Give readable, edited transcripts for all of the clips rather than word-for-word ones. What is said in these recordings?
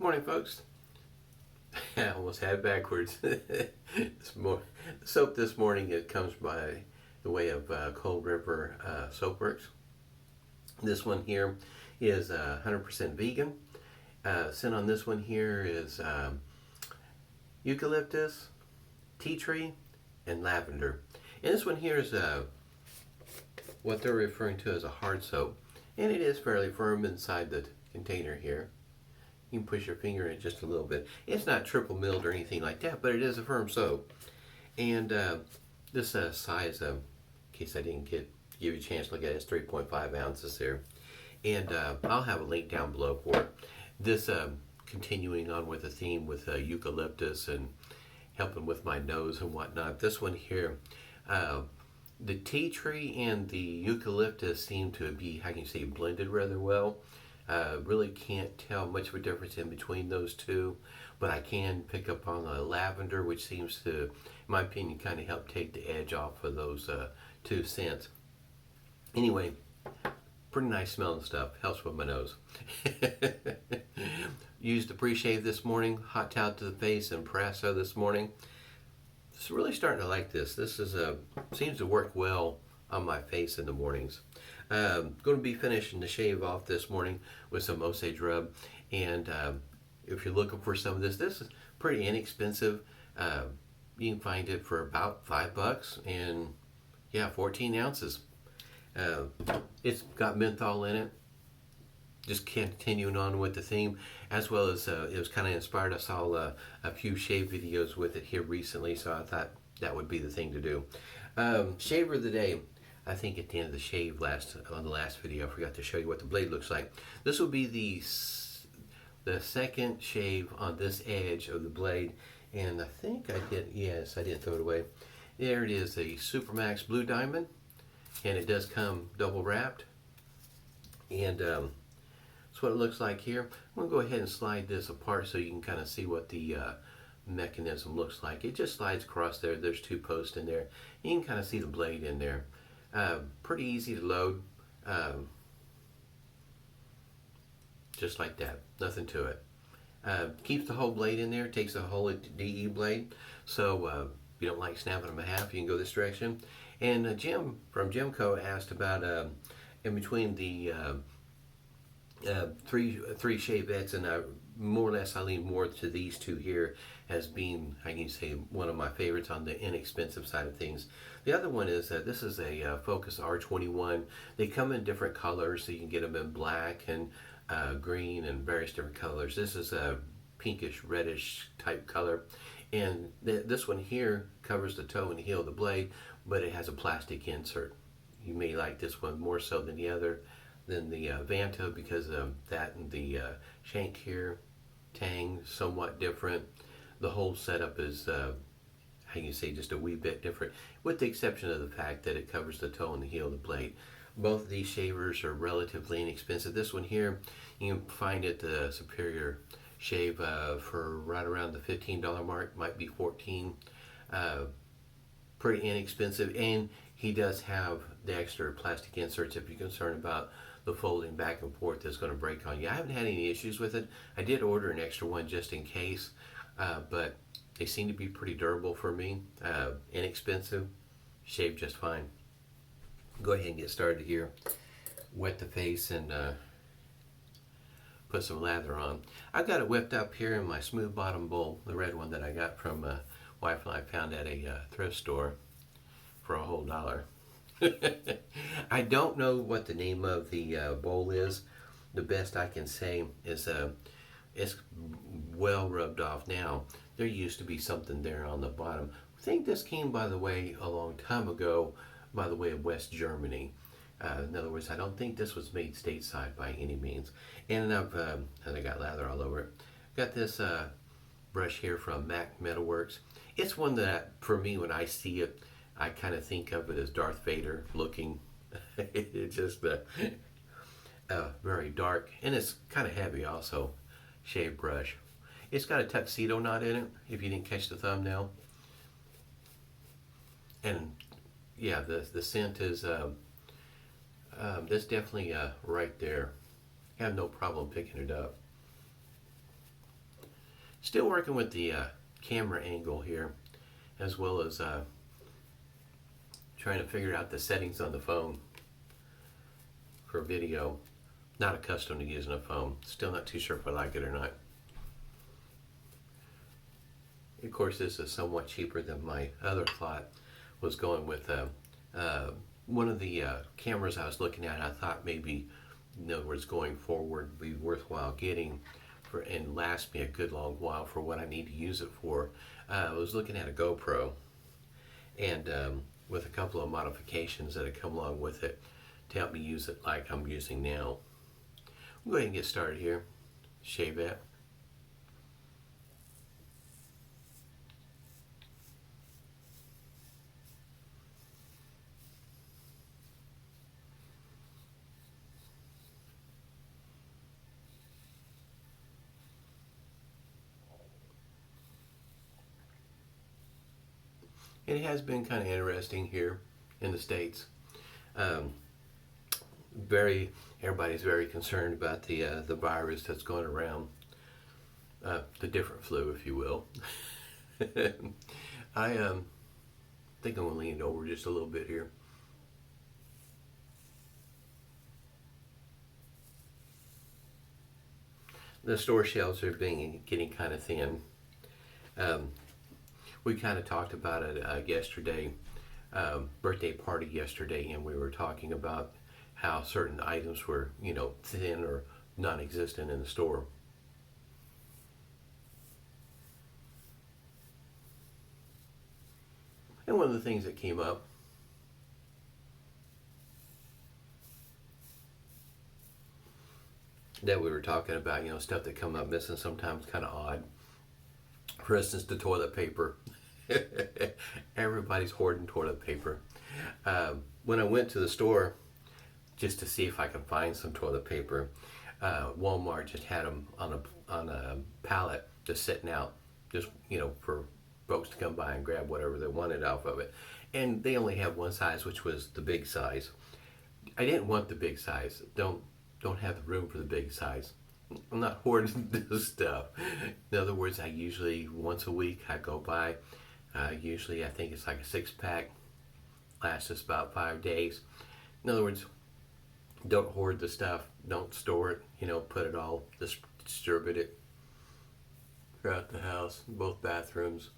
Morning, folks. I almost had it backwards. The soap this morning, it comes by the way of Cold River Soapworks. This one here is 100% vegan. Scent on this one here is eucalyptus, tea tree, and lavender. And this one here is what they're referring to as a hard soap. And it is fairly firm inside the container here. You can push your finger in it just a little bit. It's not triple milled or anything like that, but it is a firm soap. And this size, in case I didn't give you a chance to look at it, it's 3.5 ounces there. And I'll have a link down below for it. This continuing on with the theme with eucalyptus and helping with my nose and whatnot. This one here, the tea tree and the eucalyptus seem to be, I can say, blended rather well. Really can't tell much of a difference in between those two, but I can pick up on the lavender, which seems to, in my opinion, kind of help take the edge off of those two scents. Anyway, pretty nice smelling stuff. Helps with my nose. Used the Preshave this morning, hot towel to the face, and Proraso this morning. It's really starting to like this. This is seems to work well on my face in the mornings. Going to be finishing the shave off this morning with some Osage Rub, and if you're looking for some of this is pretty inexpensive. You can find it for about $5, and yeah, 14 ounces. It's got menthol in it. Just continuing on with the theme, as well as it was kind of inspired. I saw a few shave videos with it here recently, so I thought that would be the thing to do. Shaver of the day. I think at the end of the shave on the last video, I forgot to show you what the blade looks like. This will be the second shave on this edge of the blade, and I think I did. Yes, I didn't throw it away. There it is, a Supermax Blue Diamond, and it does come double wrapped. And that's what it looks like here. I'm gonna go ahead and slide this apart so you can kind of see what the mechanism looks like. It just slides across there. There's two posts in there. You can kind of see the blade in there. Pretty easy to load, just like that, nothing to it. Keeps the whole blade in there, takes the whole DE blade, so if you don't like snapping them in half, you can go this direction. And Jim from Jimco asked about in between the three shavettes, and more or less I lean more to these two here as being, I can say, one of my favorites on the inexpensive side of things. The other one is this is a Focus R21. They come in different colors, so you can get them in black and green and various different colors. This is a pinkish reddish type color, and this one here covers the toe and heel of the blade, but it has a plastic insert. You may like this one more so than the other, than the Vanta, because of that, and the shank here, tang, somewhat different. The whole setup is, how can you say, just a wee bit different, with the exception of the fact that it covers the toe and the heel of the blade. Both of these shavers are relatively inexpensive. This one here, you can find at the Superior Shave for right around the $15 mark, might be 14. Pretty inexpensive, and he does have the extra plastic inserts if you're concerned about the folding back and forth that's going to break on you. I haven't had any issues with it. I did order an extra one just in case, but they seem to be pretty durable for me. Inexpensive, shave just fine. Go ahead and get started here. Wet the face and put some lather on. I've got it whipped up here in my smooth bottom bowl, the red one that I got from wife and I found at a thrift store for a whole $1. I don't know what the name of the bowl is. The best I can say is it's well rubbed off now. There used to be something there on the bottom. I think this came, by the way, a long time ago, by the way of West Germany. In other words, I don't think this was made stateside by any means. And I got lather all over it. Got this brush here from Metalworks. It's one that, for me, when I see it, I kind of think of it as Darth Vader looking. It's just very dark, and it's kind of heavy also. Shave brush. It's got a tuxedo knot in it, if you didn't catch the thumbnail. And yeah, the scent is that's definitely right there. I have no problem picking it up. Still working with the camera angle here, as well as trying to figure out the settings on the phone for video. Not accustomed to using a phone. Still not too sure if I like it or not. Of course, this is somewhat cheaper than my other clot. Was going with one of the cameras I was looking at. I thought maybe, in other words, going forward, would be worthwhile getting for and last me a good long while for what I need to use it for. I was looking at a GoPro, and with a couple of modifications that had come along with it to help me use it like I'm using now. We'll go ahead and get started here. Shavette. And it has been kind of interesting here in the States. Everybody's very concerned about the virus that's going around, the different flu, if you will. I think I'm going to lean it over just a little bit here. The store shelves are getting kind of thin. We kind of talked about it yesterday, birthday party yesterday, and we were talking about how certain items were, thin or non-existent in the store. And one of the things that came up that we were talking about, stuff that come up missing, sometimes kind of odd. For instance, the toilet paper. Everybody's hoarding toilet paper. When I went to the store just to see if I could find some toilet paper, Walmart just had them on a pallet just sitting out, just for folks to come by and grab whatever they wanted off of it. And they only have one size, which was the big size. I didn't want the big size. Don't have the room for the big size. I'm not hoarding this stuff. In other words, I usually once a week I go by. Usually I think it's like a 6-pack. Lasts us about 5 days. In other words, don't hoard the stuff. Don't store it. Put it all, distribute it throughout the house, both bathrooms.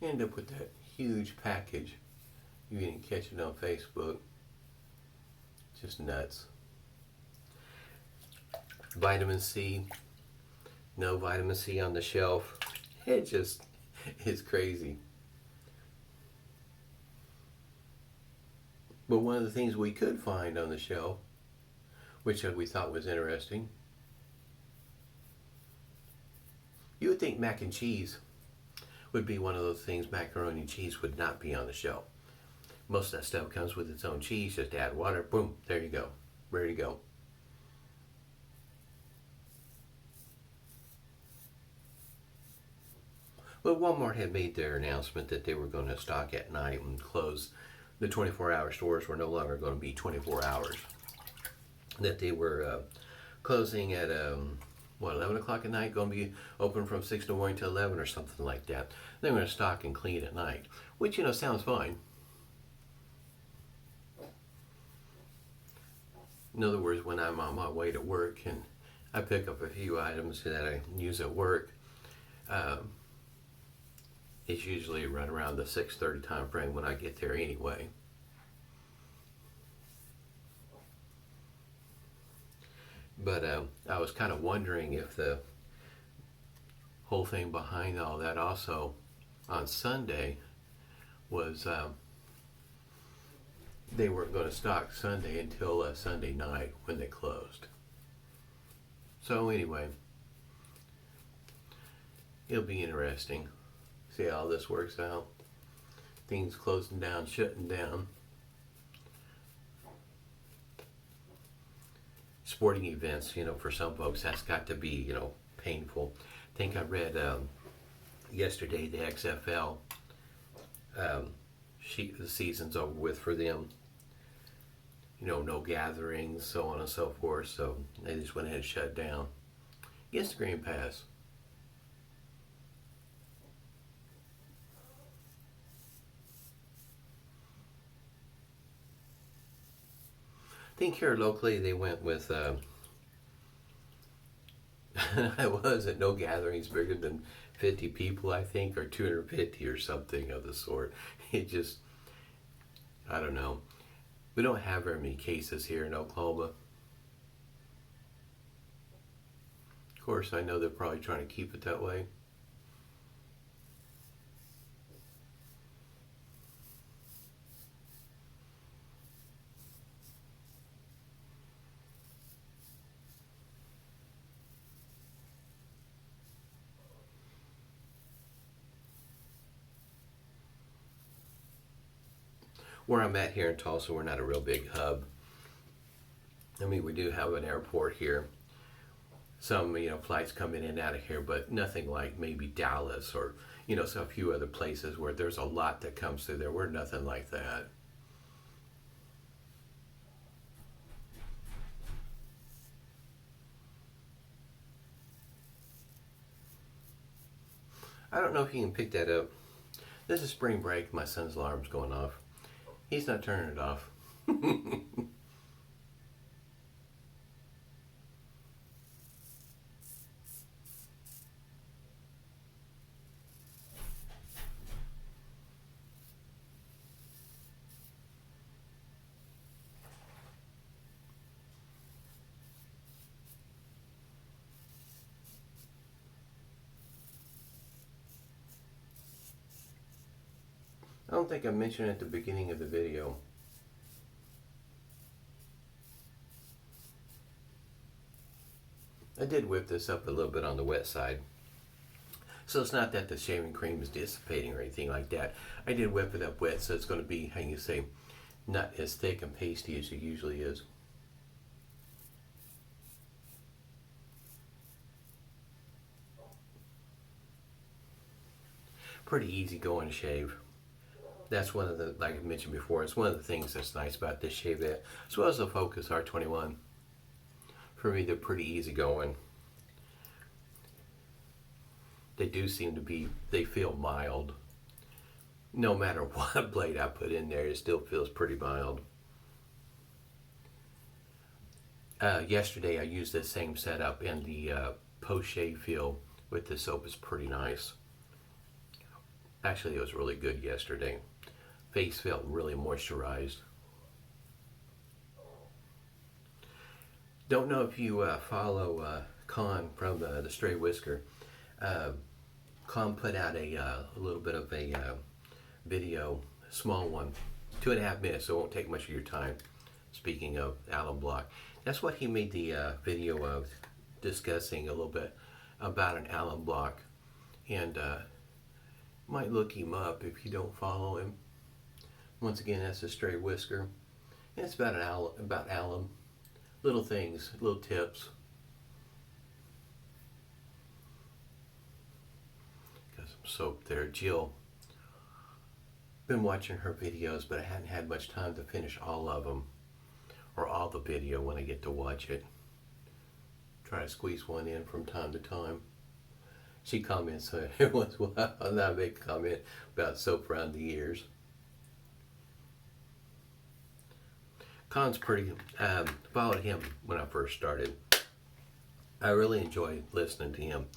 End up with that huge package. You didn't catch it on Facebook. Just nuts. Vitamin C. No vitamin C on the shelf. It just is crazy. But one of the things we could find on the shelf, which we thought was interesting, you would think mac and cheese would be one of those things. Macaroni and cheese would not be on the shelf. Most of that stuff comes with its own cheese. Just add water, boom, there you go, ready to go. Well, Walmart had made their announcement that they were going to stock at night and close. The 24-hour stores were no longer going to be 24 hours. That they were closing at 11 o'clock at night, going to be open from 6 in the morning to 11 or something like that. They're going to stock and clean at night, which sounds fine. In other words, when I'm on my way to work and I pick up a few items that I use at work, it's usually right around the 6:30 time frame when I get there anyway. But I was kind of wondering if the whole thing behind all that also on Sunday was they weren't going to stock Sunday until Sunday night when they closed. So anyway, it'll be interesting. See how this works out. Things closing down, shutting down. Sporting events, for some folks, that's got to be, painful. I think I read yesterday the XFL, the season's over with for them. no gatherings, so on and so forth. So they just went ahead and shut down. Gets the green pass. I think here locally they went with I was at no gatherings bigger than 50 people, I think, or 250 or something of the sort. It just, I don't know. We don't have very many cases here in Oklahoma. Of course, I know they're probably trying to keep it that way. Where I'm at here in Tulsa, we're not a real big hub. I mean, we do have an airport here. Some, flights come in and out of here, but nothing like maybe Dallas or, so a few other places where there's a lot that comes through there. We're nothing like that. I don't know if you can pick that up. This is spring break. My son's alarm's going off. He's not turning it off. I don't think I mentioned at the beginning of the video. I did whip this up a little bit on the wet side. So it's not that the shaving cream is dissipating or anything like that. I did whip it up wet, so it's going to be, how you say, not as thick and pasty as it usually is. Pretty easy going shave. That's one of the, like I mentioned before, it's one of the things that's nice about this Shavette, as well as the Focus R21. For me, they're pretty easy going. They do seem to be, they feel mild. No matter what blade I put in there, it still feels pretty mild. Yesterday I used the same setup, and the post-shave feel with the soap is pretty nice. Actually, it was really good yesterday. Face felt really moisturized. Don't know if you follow Con from the Stray Whisker. Con put out a little bit of a video, small one, 2.5 minutes, so it won't take much of your time. Speaking of alum block, that's what he made the video of, discussing a little bit about an alum block, and might look him up if you don't follow him. Once again, that's a Stray Whisker, and it's about alum, little things, little tips. Got some soap there. Jill, been watching her videos, but I hadn't had much time to finish all of them, or all the video when I get to watch it. Try to squeeze one in from time to time. She comments every once in a while, and I make a comment about soap around the ears. Con's pretty, followed him when I first started. I really enjoy listening to him.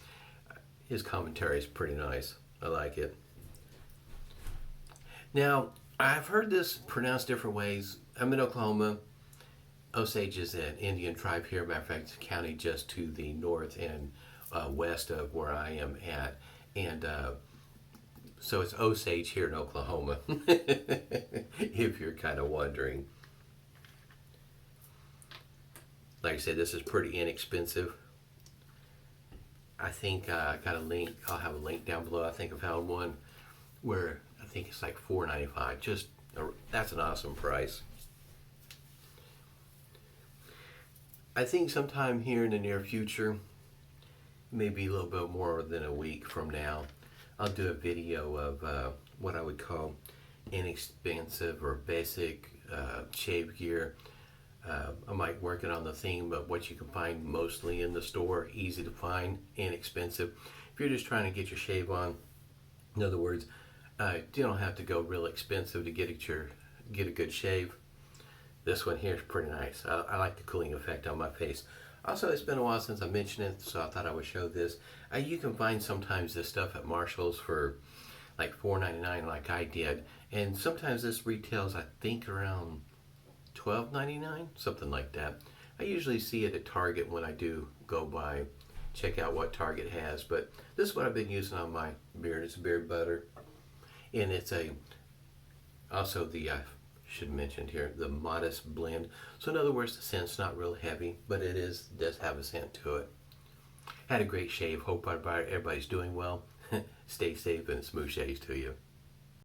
His commentary is pretty nice. I like it. Now, I've heard this pronounced different ways. I'm in Oklahoma. Osage is an Indian tribe here. Matter of fact, it's a county just to the north and west of where I am at. And so it's Osage here in Oklahoma, if you're kind of wondering. Like I said, this is pretty inexpensive. I think I got a link. I'll have a link down below. I think I found one where I think it's like $4.95. Just that's an awesome price. I think sometime here in the near future, maybe a little bit more than a week from now, I'll do a video of what I would call inexpensive or basic shave gear. I might work it on the theme of what you can find mostly in the store, easy to find, inexpensive. If you're just trying to get your shave on, in other words, you don't have to go real expensive to get a good shave. This one here is pretty nice. I like the cooling effect on my face. Also, it's been a while since I mentioned it, so I thought I would show this. You can find sometimes this stuff at Marshall's for like $4.99, like I did, and sometimes this retails, I think, around $12.99, something like that. I usually see it at Target when I do go by, check out what Target has. But this is what I've been using on my beard. It's beard butter, and it's also the should mention here, the modest blend. So in other words, the scent's not real heavy, but it does have a scent to it. Had a great shave. Hope everybody's doing well. Stay safe and smooth shaves to you.